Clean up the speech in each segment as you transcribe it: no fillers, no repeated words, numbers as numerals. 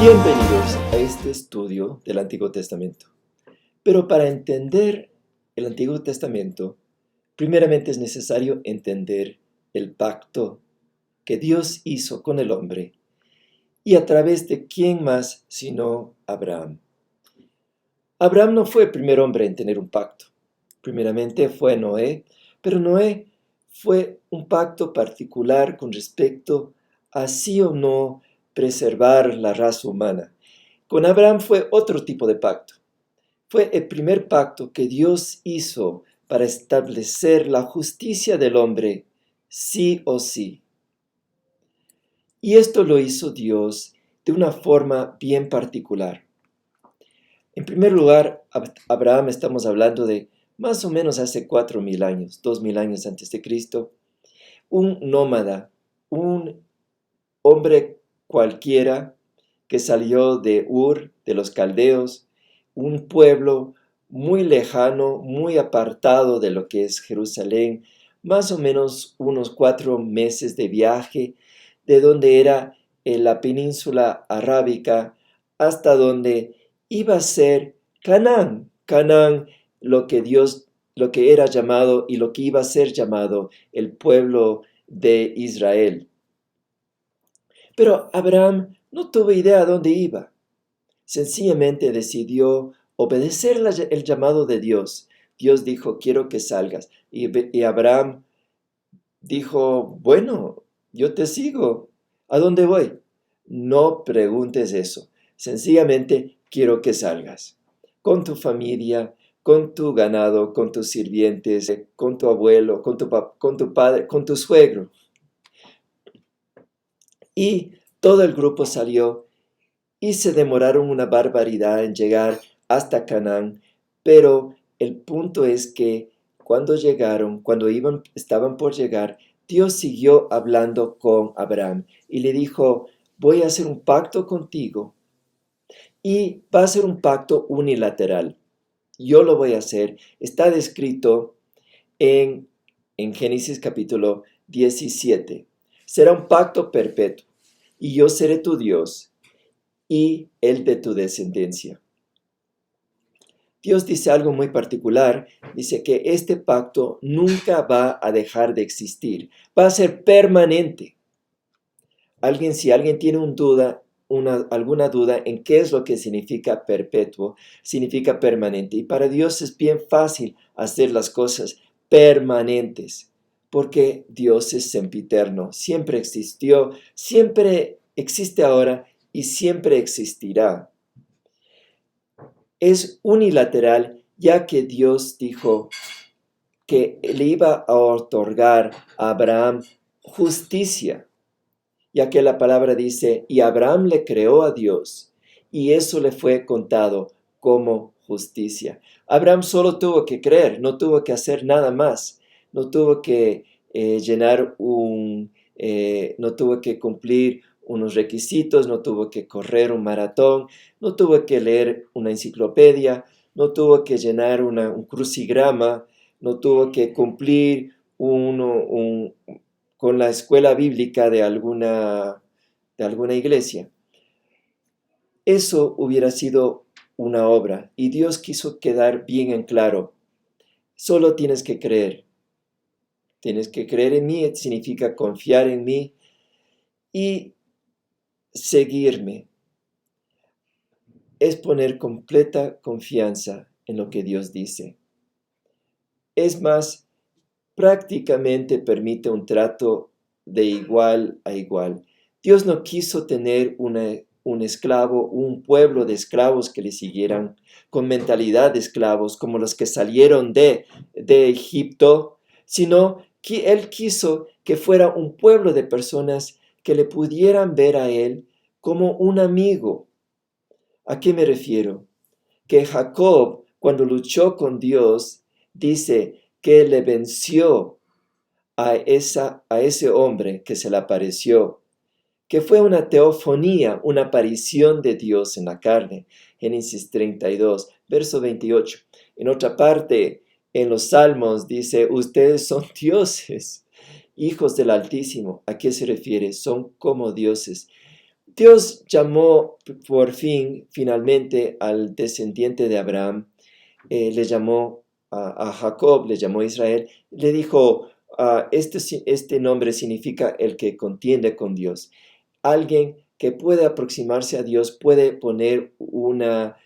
Bienvenidos a este estudio del Antiguo Testamento. Pero para entender el Antiguo Testamento, primeramente es necesario entender el pacto que Dios hizo con el hombre y a través de quién más sino Abraham. Abraham no fue el primer hombre en tener un pacto. Primeramente fue Noé, pero Noé fue un pacto particular con respecto a sí o no preservar la raza humana. Con Abraham fue otro tipo de pacto. Fue el primer pacto que Dios hizo para establecer la justicia del hombre, sí o sí. Y esto lo hizo Dios de una forma bien particular. En primer lugar, Abraham, estamos hablando de más o menos hace 4.000 años, 2.000 años antes de Cristo, un nómada, un hombre cualquiera que salió de Ur, de los caldeos, un pueblo muy lejano, muy apartado de lo que es Jerusalén, más o menos unos 4 meses de viaje, de donde era la península arábica hasta donde iba a ser Canaán. Canaán, lo que era llamado y lo que iba a ser llamado el pueblo de Israel. Pero Abraham no tuvo idea a dónde iba. Sencillamente decidió obedecer el llamado de Dios. Dios dijo, quiero que salgas. Y Abraham dijo, bueno, yo te sigo. ¿A dónde voy? No preguntes eso. Sencillamente quiero que salgas. Con tu familia, con tu ganado, con tus sirvientes, con tu abuelo, con tu padre, con tu suegro. Y todo el grupo salió y se demoraron una barbaridad en llegar hasta Canaán, pero el punto es que cuando llegaron, estaban por llegar, Dios siguió hablando con Abraham y le dijo, voy a hacer un pacto contigo y va a ser un pacto unilateral. Yo lo voy a hacer. Está descrito en Génesis capítulo 17. Será un pacto perpetuo y yo seré tu Dios y el de tu descendencia. Dios dice algo muy particular, dice que este pacto nunca va a dejar de existir, va a ser permanente. Si alguien tiene alguna duda en qué es lo que significa perpetuo, significa permanente. Y para Dios es bien fácil hacer las cosas permanentes, porque Dios es sempiterno, siempre existió, siempre existe ahora y siempre existirá. Es unilateral, ya que Dios dijo que le iba a otorgar a Abraham justicia, ya que la palabra dice, y Abraham le creó a Dios, y eso le fue contado como justicia. Abraham solo tuvo que creer, no tuvo que hacer nada más, no tuvo que no tuvo que cumplir unos requisitos, no tuvo que correr un maratón, no tuvo que leer una enciclopedia, no tuvo que llenar un crucigrama, no tuvo que cumplir con la escuela bíblica de alguna iglesia. Eso hubiera sido una obra y Dios quiso quedar bien en claro. Solo tienes que creer. Tienes que creer en mí, significa confiar en mí y seguirme. Es poner completa confianza en lo que Dios dice. Es más, prácticamente permite un trato de igual a igual. Dios no quiso tener un esclavo, un pueblo de esclavos que le siguieran con mentalidad de esclavos como los que salieron de Egipto, sino que Él quiso que fuera un pueblo de personas que le pudieran ver a Él como un amigo. ¿A qué me refiero? Que Jacob, cuando luchó con Dios, dice que le venció a ese hombre que se le apareció, que fue una teofonía, una aparición de Dios en la carne. Génesis 32, verso 28. En otra parte, en los Salmos dice, ustedes son dioses, hijos del Altísimo. ¿A qué se refiere? Son como dioses. Dios llamó por finalmente al descendiente de Abraham, le llamó a Jacob, le llamó a Israel, le dijo, este nombre significa el que contiende con Dios. Alguien que puede aproximarse a Dios, puede poner una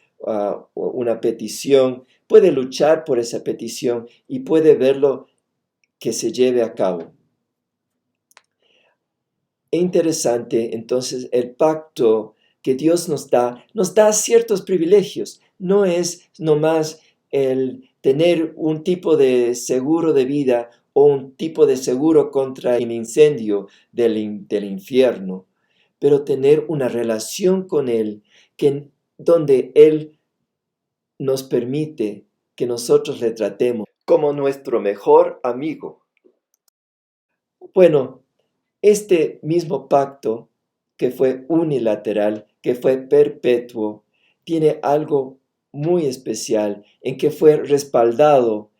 petición, puede luchar por esa petición y puede verlo que se lleve a cabo. Es interesante, entonces, el pacto que Dios nos da ciertos privilegios. No es nomás el tener un tipo de seguro de vida o un tipo de seguro contra el incendio del infierno, pero tener una relación con Él donde Él nos permite que nosotros le tratemos como nuestro mejor amigo. Bueno, este mismo pacto, que fue unilateral, que fue perpetuo, tiene algo muy especial en que fue respaldado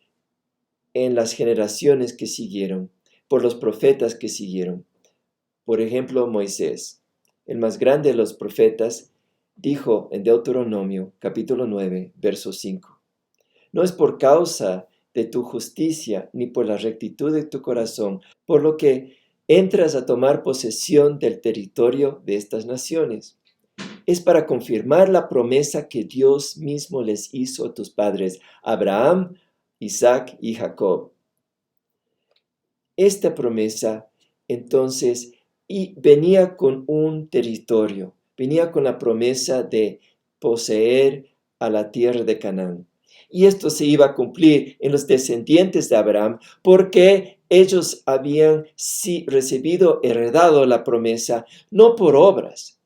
en las generaciones que siguieron, por los profetas que siguieron. Por ejemplo, Moisés, el más grande de los profetas, dijo en Deuteronomio capítulo 9, verso 5, no es por causa de tu justicia ni por la rectitud de tu corazón, por lo que entras a tomar posesión del territorio de estas naciones. Es para confirmar la promesa que Dios mismo les hizo a tus padres, Abraham, Isaac y Jacob. Esta promesa, entonces, venía con un territorio, venía con la promesa de poseer a la tierra de Canaán. Y esto se iba a cumplir en los descendientes de Abraham porque ellos habían heredado la promesa, no por obras,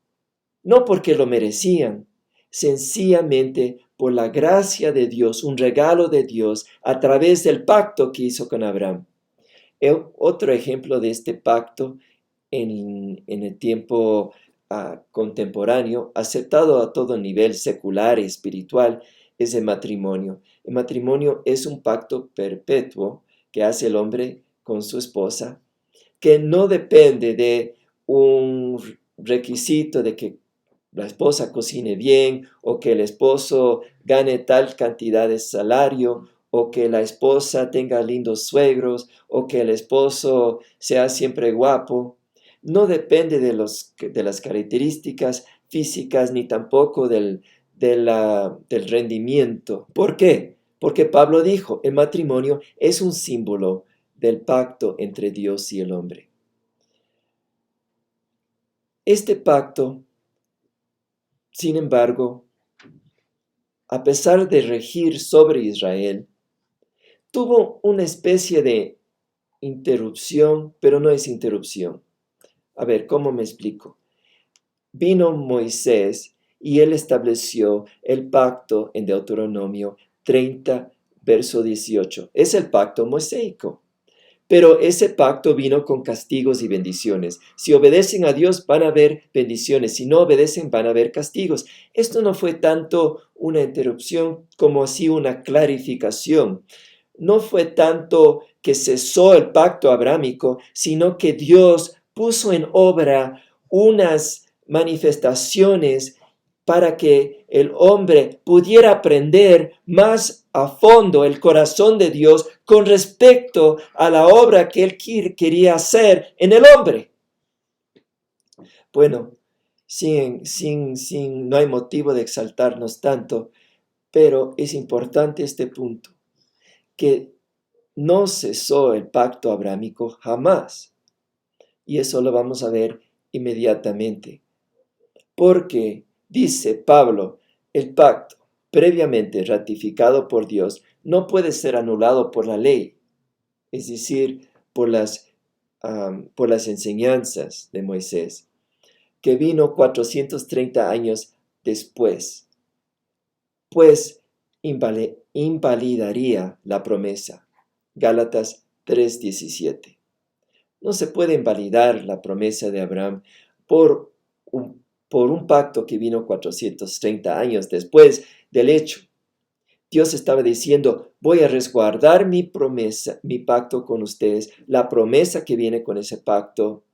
no porque lo merecían, sencillamente por la gracia de Dios, un regalo de Dios a través del pacto que hizo con Abraham. Otro ejemplo de este pacto en el tiempo contemporáneo, aceptado a todo nivel secular y espiritual, es el matrimonio. El matrimonio es un pacto perpetuo que hace el hombre con su esposa, que no depende de un requisito de que la esposa cocine bien o que el esposo gane tal cantidad de salario o que la esposa tenga lindos suegros o que el esposo sea siempre guapo. No depende de las características físicas ni tampoco del rendimiento. ¿Por qué? Porque Pablo dijo, el matrimonio es un símbolo del pacto entre Dios y el hombre. Este pacto, sin embargo, a pesar de regir sobre Israel, tuvo una especie de interrupción, pero no es interrupción. A ver, ¿cómo me explico? Vino Moisés y él estableció el pacto en Deuteronomio 30, verso 18. Es el pacto mosaico. Pero ese pacto vino con castigos y bendiciones. Si obedecen a Dios van a haber bendiciones, si no obedecen van a haber castigos. Esto no fue tanto una interrupción como así una clarificación. No fue tanto que cesó el pacto abrámico, sino que Dios puso en obra unas manifestaciones para que el hombre pudiera aprender más a fondo el corazón de Dios con respecto a la obra que él quería hacer en el hombre. Bueno, no hay motivo de exaltarnos tanto, pero es importante este punto, que no cesó el pacto abrámico jamás. Y eso lo vamos a ver inmediatamente. Porque, dice Pablo, el pacto previamente ratificado por Dios no puede ser anulado por la ley, es decir, por las enseñanzas de Moisés, que vino 430 años después, pues invalidaría la promesa. Gálatas 3:17. No se puede invalidar la promesa de Abraham por un pacto que vino 430 años después del hecho. Dios estaba diciendo, voy a resguardar mi promesa, mi pacto con ustedes, la promesa que viene con ese pacto.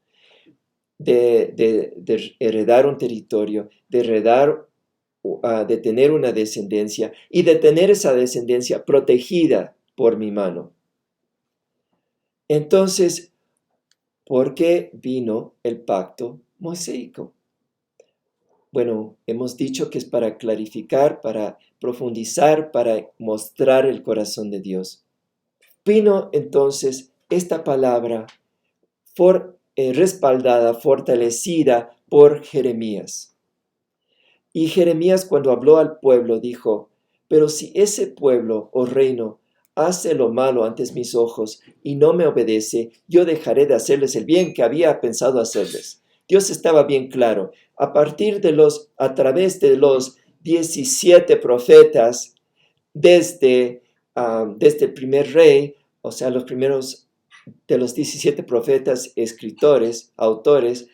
de heredar un territorio, de tener una descendencia y de tener esa descendencia protegida por mi mano. Entonces, ¿por qué vino el pacto mosaico? Bueno, hemos dicho que es para clarificar, para profundizar, para mostrar el corazón de Dios. Vino entonces esta palabra respaldada, fortalecida por Jeremías. Y Jeremías, cuando habló al pueblo, dijo: pero si ese pueblo o reino hace lo malo ante mis ojos y no me obedece, yo dejaré de hacerles el bien que había pensado hacerles. Dios estaba bien claro. A través de los 17 profetas, desde el primer rey, o sea, los primeros de los 17 profetas, escritores, autores,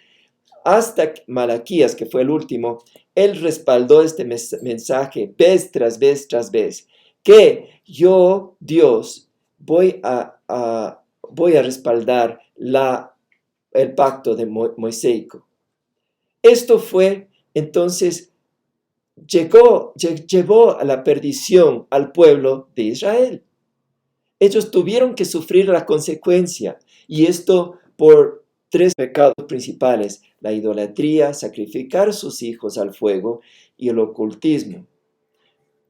hasta Malaquías, que fue el último, él respaldó este mensaje vez tras vez tras vez, que yo, Dios, voy a respaldar el pacto de mosaico. Esto fue, entonces, llevó a la perdición al pueblo de Israel. Ellos tuvieron que sufrir la consecuencia, y esto por 3 pecados principales: la idolatría, sacrificar sus hijos al fuego, y el ocultismo.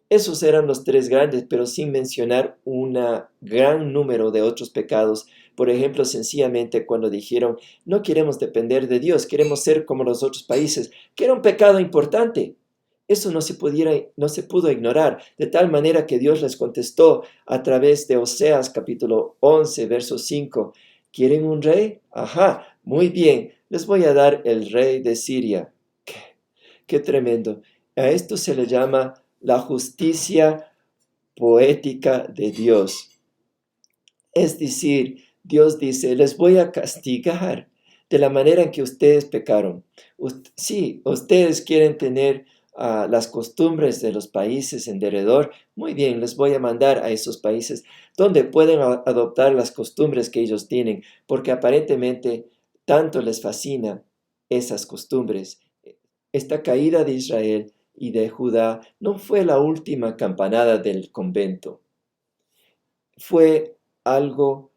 Esos eran los 3 grandes, pero sin mencionar un gran número de otros pecados. Por ejemplo, sencillamente cuando dijeron: no queremos depender de Dios, queremos ser como los otros países, que era un pecado importante. Eso no se pudo ignorar, de tal manera que Dios les contestó a través de Oseas capítulo 11, verso 5. ¿Quieren un rey? Ajá, muy bien, les voy a dar el rey de Siria. Qué tremendo. A esto se le llama la justicia poética de Dios. Es decir, Dios dice: les voy a castigar de la manera en que ustedes pecaron. Sí, ustedes quieren tener las costumbres de los países en derredor. Muy bien, les voy a mandar a esos países donde pueden adoptar las costumbres que ellos tienen, porque aparentemente tanto les fascina esas costumbres. Esta caída de Israel y de Judá no fue la última campanada del convento. Fue algo,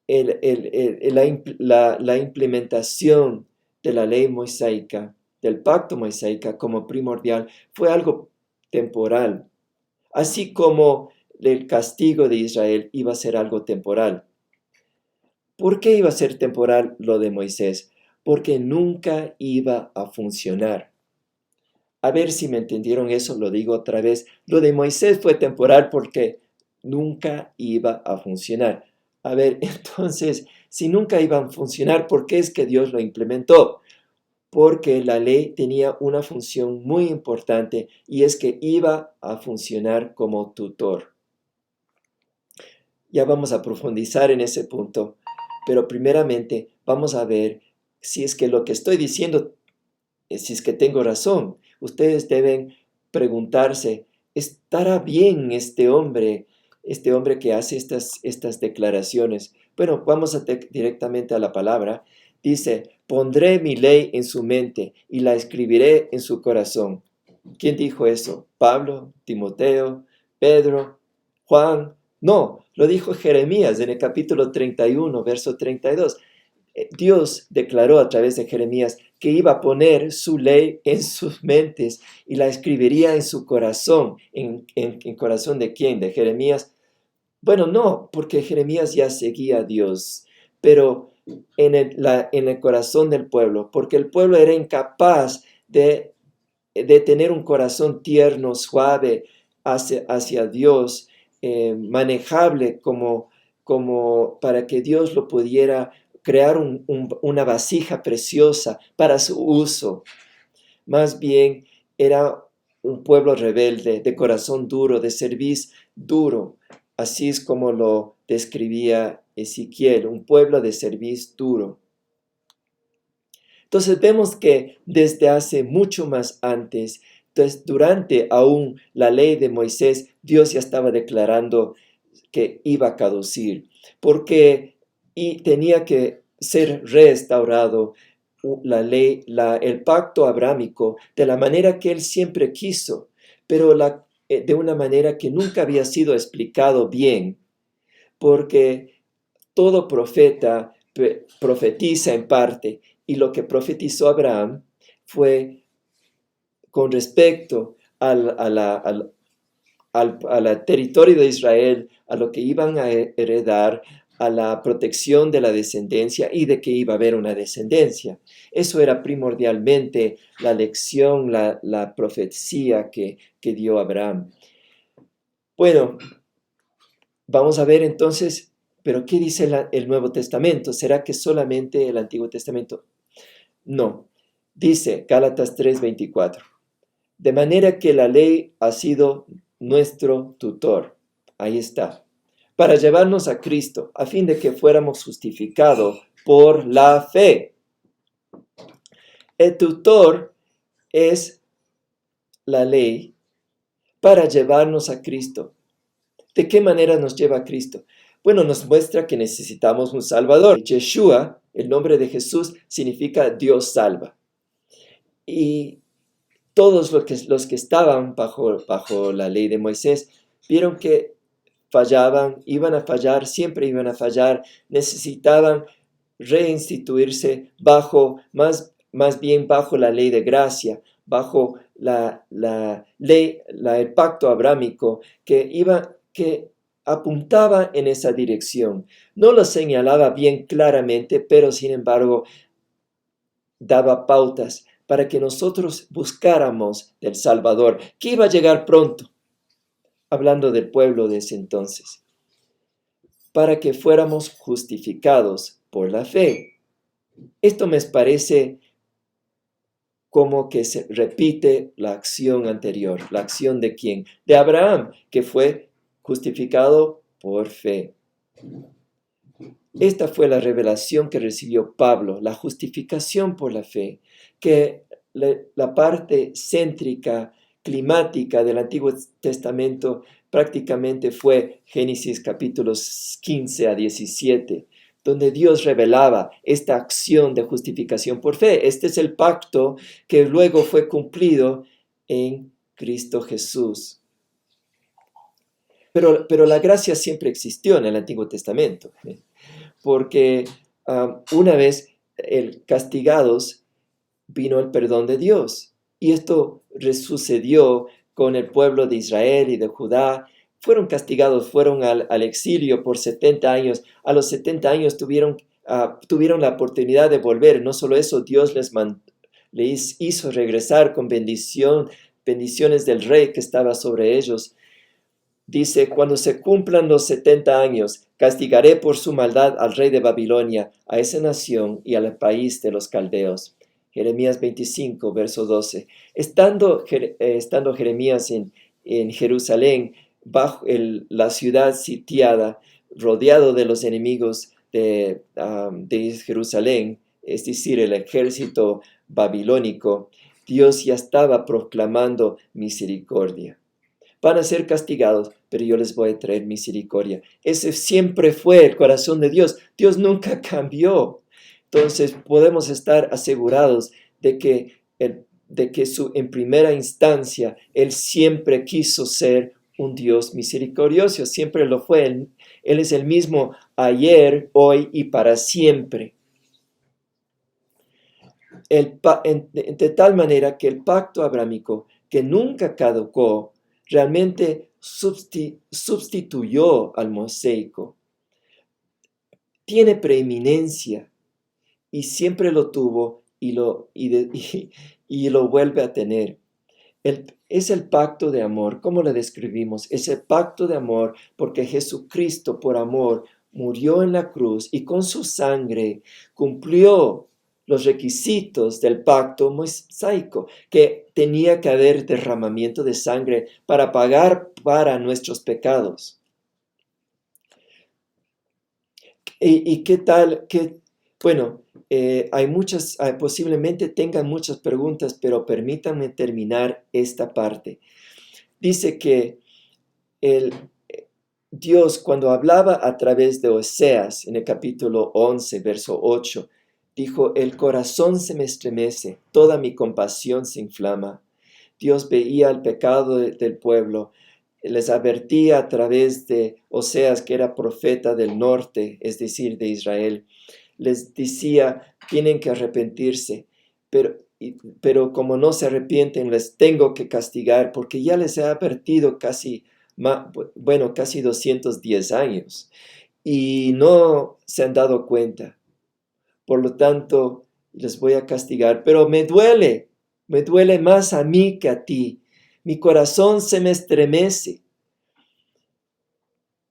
la implementación de la ley mosaica, del pacto mosaico como primordial, fue algo temporal, así como el castigo de Israel iba a ser algo temporal. ¿Por qué iba a ser temporal lo de Moisés? Porque nunca iba a funcionar. A ver si me entendieron eso, lo digo otra vez. Lo de Moisés fue temporal porque nunca iba a funcionar. A ver, entonces, si nunca iba a funcionar, ¿por qué es que Dios lo implementó? Porque la ley tenía una función muy importante, y es que iba a funcionar como tutor. Ya vamos a profundizar en ese punto, pero primeramente vamos a ver si es que lo que estoy diciendo, si es que tengo razón. Ustedes deben preguntarse: ¿estará bien este hombre que hace estas declaraciones? Bueno, vamos directamente a la palabra. Dice: pondré mi ley en su mente y la escribiré en su corazón. ¿Quién dijo eso? ¿Pablo, Timoteo, Pedro, Juan? No, lo dijo Jeremías en el capítulo 31, verso 32. Dios declaró a través de Jeremías que iba a poner su ley en sus mentes y la escribiría en su corazón. ¿En corazón de quién? ¿De Jeremías? Bueno, no, porque Jeremías ya seguía a Dios, pero en el corazón del pueblo, porque el pueblo era incapaz de tener un corazón tierno, suave hacia Dios, manejable como para que Dios lo pudiera crear una vasija preciosa para su uso. Más bien era un pueblo rebelde, de corazón duro, de cerviz duro. Así es como lo describía Ezequiel, un pueblo de cerviz duro. Entonces vemos que desde hace mucho más antes, entonces durante aún la ley de Moisés, Dios ya estaba declarando que iba a caducir, porque tenía que ser restaurado la ley, el pacto abrámico de la manera que él siempre quiso, pero de una manera que nunca había sido explicado bien, porque todo profeta profetiza en parte, y lo que profetizó Abraham fue con respecto al territorio de Israel, a lo que iban a heredar, a la protección de la descendencia y de que iba a haber una descendencia. Eso era primordialmente la lección, la profecía que dio Abraham. Bueno, vamos a ver entonces, pero ¿qué dice el Nuevo Testamento? ¿Será que solamente el Antiguo Testamento? No. Dice Gálatas 3:24. De manera que la ley ha sido nuestro tutor. Ahí está. Para llevarnos a Cristo, a fin de que fuéramos justificados por la fe. El tutor es la ley para llevarnos a Cristo. ¿De qué manera nos lleva a Cristo? Bueno, nos muestra que necesitamos un Salvador. Yeshua, el nombre de Jesús, significa Dios salva. Y todos los que estaban bajo la ley de Moisés vieron que fallaban, iban a fallar, siempre iban a fallar, necesitaban reinstituirse más bien bajo la ley de gracia, bajo la ley, el pacto abrámico que apuntaba en esa dirección. No lo señalaba bien claramente, pero sin embargo daba pautas para que nosotros buscáramos del Salvador, que iba a llegar pronto, hablando del pueblo de ese entonces, para que fuéramos justificados por la fe. Esto me parece como que se repite la acción anterior. ¿La acción de quién? De Abraham, que fue justificado por fe. Esta fue la revelación que recibió Pablo, la justificación por la fe, que la parte céntrica, climática del Antiguo Testamento prácticamente fue Génesis capítulos 15 a 17, donde Dios revelaba esta acción de justificación por fe. Este es el pacto que luego fue cumplido en Cristo Jesús. Pero la gracia siempre existió en el Antiguo Testamento, porque una vez castigados vino el perdón de Dios. Y esto sucedió con el pueblo de Israel y de Judá. Fueron castigados, fueron al exilio por 70 años. A los 70 años tuvieron la oportunidad de volver. No solo eso, Dios les hizo regresar con bendiciones del rey que estaba sobre ellos. Dice, cuando se cumplan los 70 años, castigaré por su maldad al rey de Babilonia, a esa nación y al país de los caldeos. Jeremías 25, verso 12. Estando Jeremías en Jerusalén, bajo la ciudad sitiada, rodeado de los enemigos de Jerusalén, es decir, el ejército babilónico, Dios ya estaba proclamando misericordia. Van a ser castigados, pero yo les voy a traer misericordia. Ese siempre fue el corazón de Dios. Dios nunca cambió. Entonces podemos estar asegurados de que en primera instancia Él siempre quiso ser un Dios misericordioso. Siempre lo fue. Él es el mismo ayer, hoy y para siempre. De tal manera que el pacto abrámico, que nunca caducó, realmente sustituyó al mosaico. Tiene preeminencia y siempre lo tuvo y lo vuelve a tener. Es el pacto de amor. ¿Cómo lo describimos? Es el pacto de amor porque Jesucristo por amor murió en la cruz y con su sangre cumplió los requisitos del pacto mosaico, que tenía que haber derramamiento de sangre para pagar para nuestros pecados. ¿Y qué tal? Bueno, posiblemente tengan muchas preguntas, pero permítanme terminar esta parte. Dice que Dios, cuando hablaba a través de Oseas, en el capítulo 11, verso 8, dijo, el corazón se me estremece, toda mi compasión se inflama. Dios veía el pecado del pueblo, les advertía a través de Oseas, que era profeta del norte, es decir, de Israel. Les decía, tienen que arrepentirse, pero como no se arrepienten, les tengo que castigar, porque ya les he advertido casi 210 años, y no se han dado cuenta. Por lo tanto, les voy a castigar, pero me duele más a mí que a ti. Mi corazón se me estremece.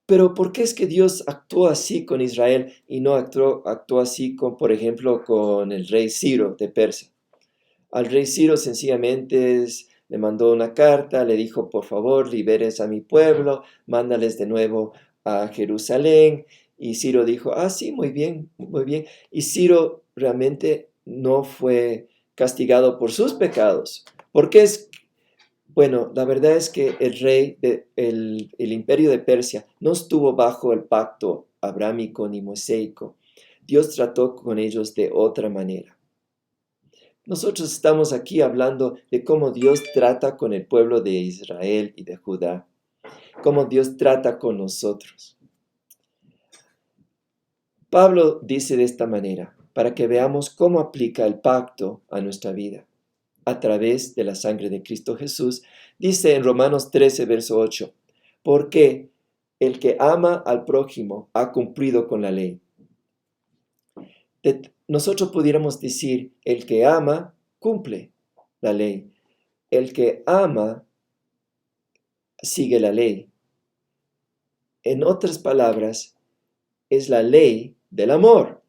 Pero ¿por qué es que Dios actuó así con Israel y no actuó así con, por ejemplo, con el rey Ciro de Persia? Al rey Ciro sencillamente le mandó una carta, le dijo, por favor, liberes a mi pueblo, mándales de nuevo a Jerusalén. Y Ciro dijo, sí, muy bien, muy bien. Y Ciro realmente no fue castigado por sus pecados. Bueno, la verdad es que el imperio de Persia no estuvo bajo el pacto abrámico ni mosaico. Dios trató con ellos de otra manera. Nosotros estamos aquí hablando de cómo Dios trata con el pueblo de Israel y de Judá, cómo Dios trata con nosotros. Pablo dice de esta manera, para que veamos cómo aplica el pacto a nuestra vida, a través de la sangre de Cristo Jesús. Dice en Romanos 13, verso 8, porque el que ama al prójimo ha cumplido con la ley. Nosotros pudiéramos decir, el que ama, cumple la ley. El que ama, sigue la ley. En otras palabras, es la ley del amor.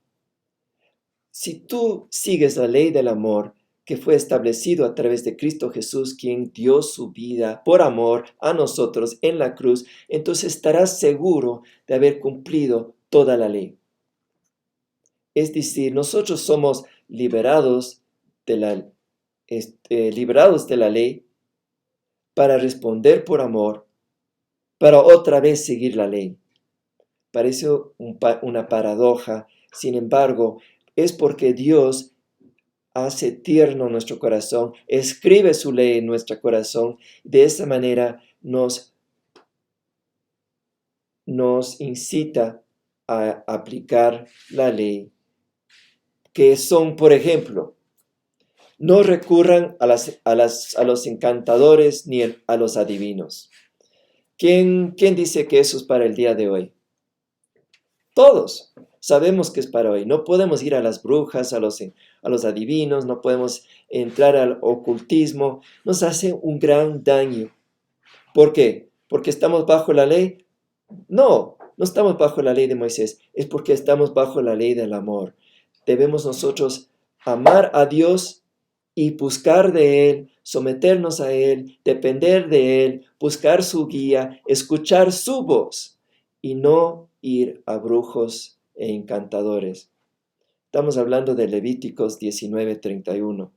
Si tú sigues la ley del amor que fue establecido a través de Cristo Jesús, quien dio su vida por amor a nosotros en la cruz, entonces estarás seguro de haber cumplido toda la ley. Es decir, nosotros somos liberados de la ley para responder por amor, para otra vez seguir la ley. Parece una paradoja, sin embargo, es porque Dios hace tierno nuestro corazón, escribe su ley en nuestro corazón, de esa manera nos incita a aplicar la ley, que son, por ejemplo, no recurran a los encantadores ni a los adivinos. ¿Quién dice que eso es para el día de hoy? Todos sabemos que es para hoy. No podemos ir a las brujas, a los adivinos, no podemos entrar al ocultismo. Nos hace un gran daño. ¿Por qué? ¿Porque estamos bajo la ley? No estamos bajo la ley de Moisés. Es porque estamos bajo la ley del amor. Debemos nosotros amar a Dios y buscar de Él, someternos a Él, depender de Él, buscar su guía, escuchar su voz y no ir a brujos e encantadores. Estamos hablando de Levíticos 19:31.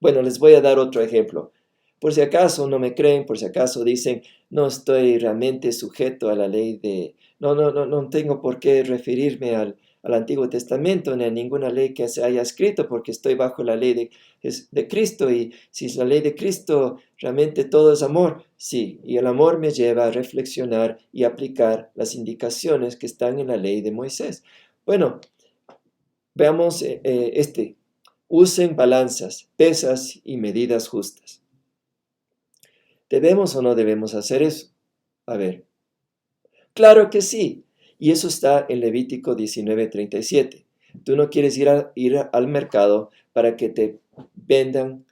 Bueno, les voy a dar otro ejemplo. Por si acaso no me creen, por si acaso dicen, no estoy realmente sujeto a la ley de... No tengo por qué referirme al Antiguo Testamento ni a ninguna ley que se haya escrito porque estoy bajo la ley de Cristo, y si es la ley de Cristo, realmente todo es amor. Sí, y el amor me lleva a reflexionar y aplicar las indicaciones que están en la ley de Moisés. Bueno, veamos usen balanzas, pesas y medidas justas. ¿Debemos o no debemos hacer eso? A ver, claro que sí. Y eso está en Levítico 19:37. Tú no quieres ir al mercado para que te vendan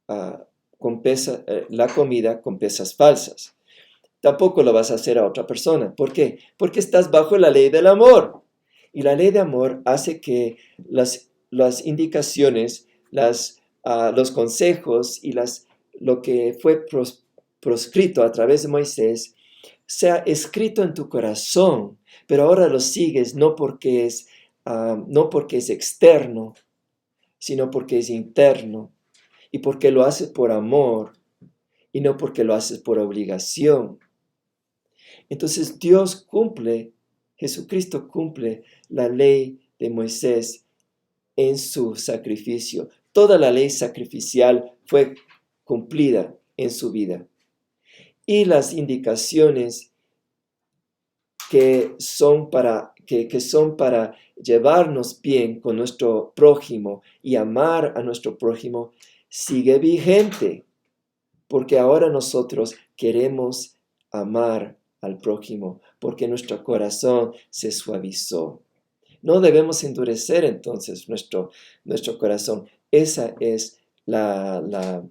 la comida con pesas falsas. Tampoco lo vas a hacer a otra persona. ¿Por qué? Porque estás bajo la ley del amor. Y la ley de amor hace que las indicaciones, los consejos y lo que fue proscrito a través de Moisés sea escrito en tu corazón, pero ahora lo sigues no porque es externo, sino porque es interno, y porque lo haces por amor y no porque lo haces por obligación. Entonces Jesucristo cumple la ley de Moisés en su sacrificio. Toda la ley sacrificial fue cumplida en su vida. Y las indicaciones que son para llevarnos bien con nuestro prójimo y amar a nuestro prójimo sigue vigente, porque ahora nosotros queremos amar al prójimo, porque nuestro corazón se suavizó. No debemos endurecer entonces nuestro corazón. Esa es la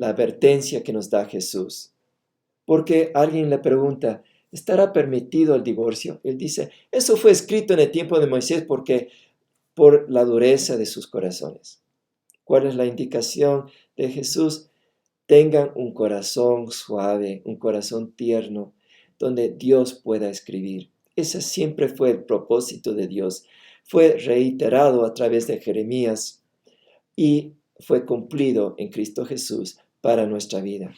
advertencia que nos da Jesús. Porque alguien le pregunta, ¿estará permitido el divorcio? Él dice, eso fue escrito en el tiempo de Moisés por la dureza de sus corazones. ¿Cuál es la indicación de Jesús? Tengan un corazón suave, un corazón tierno, donde Dios pueda escribir. Ese siempre fue el propósito de Dios. Fue reiterado a través de Jeremías y fue cumplido en Cristo Jesús para nuestra vida.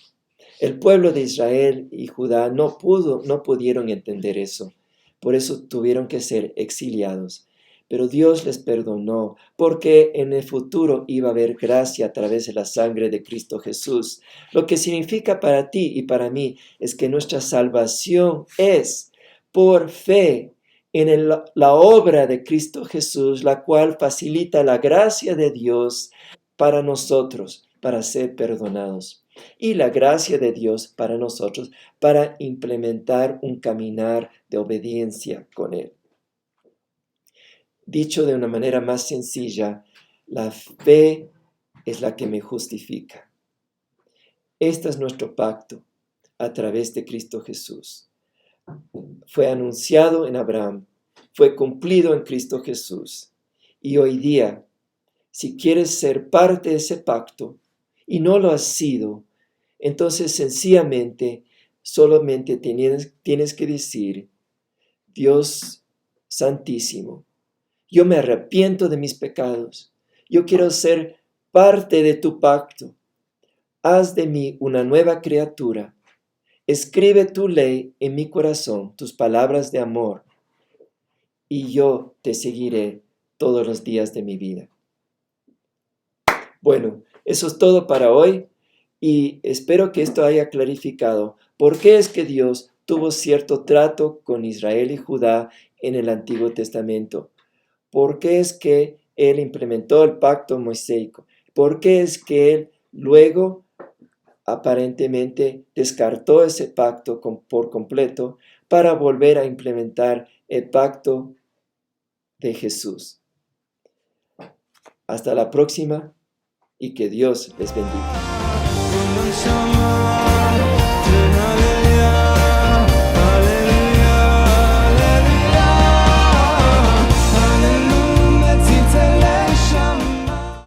El pueblo de Israel y Judá no pudieron entender eso. Por eso tuvieron que ser exiliados. Pero Dios les perdonó, porque en el futuro iba a haber gracia a través de la sangre de Cristo Jesús. Lo que significa para ti y para mí es que nuestra salvación es por fe en la obra de Cristo Jesús, la cual facilita la gracia de Dios para nosotros, para ser perdonados. Y la gracia de Dios para nosotros, para implementar un caminar de obediencia con Él. Dicho de una manera más sencilla, la fe es la que me justifica. Este es nuestro pacto a través de Cristo Jesús. Fue anunciado en Abraham, fue cumplido en Cristo Jesús. Y hoy día, si quieres ser parte de ese pacto y no lo has sido, entonces sencillamente, solamente tienes que decir, Dios Santísimo, yo me arrepiento de mis pecados. Yo quiero ser parte de tu pacto. Haz de mí una nueva criatura. Escribe tu ley en mi corazón, tus palabras de amor, y yo te seguiré todos los días de mi vida. Bueno, eso es todo para hoy y espero que esto haya clarificado por qué es que Dios tuvo cierto trato con Israel y Judá en el Antiguo Testamento. ¿Por qué es que Él implementó el pacto mosaico? ¿Por qué es que Él luego aparentemente descartó ese pacto por completo para volver a implementar el pacto de Jesús? Hasta la próxima y que Dios les bendiga.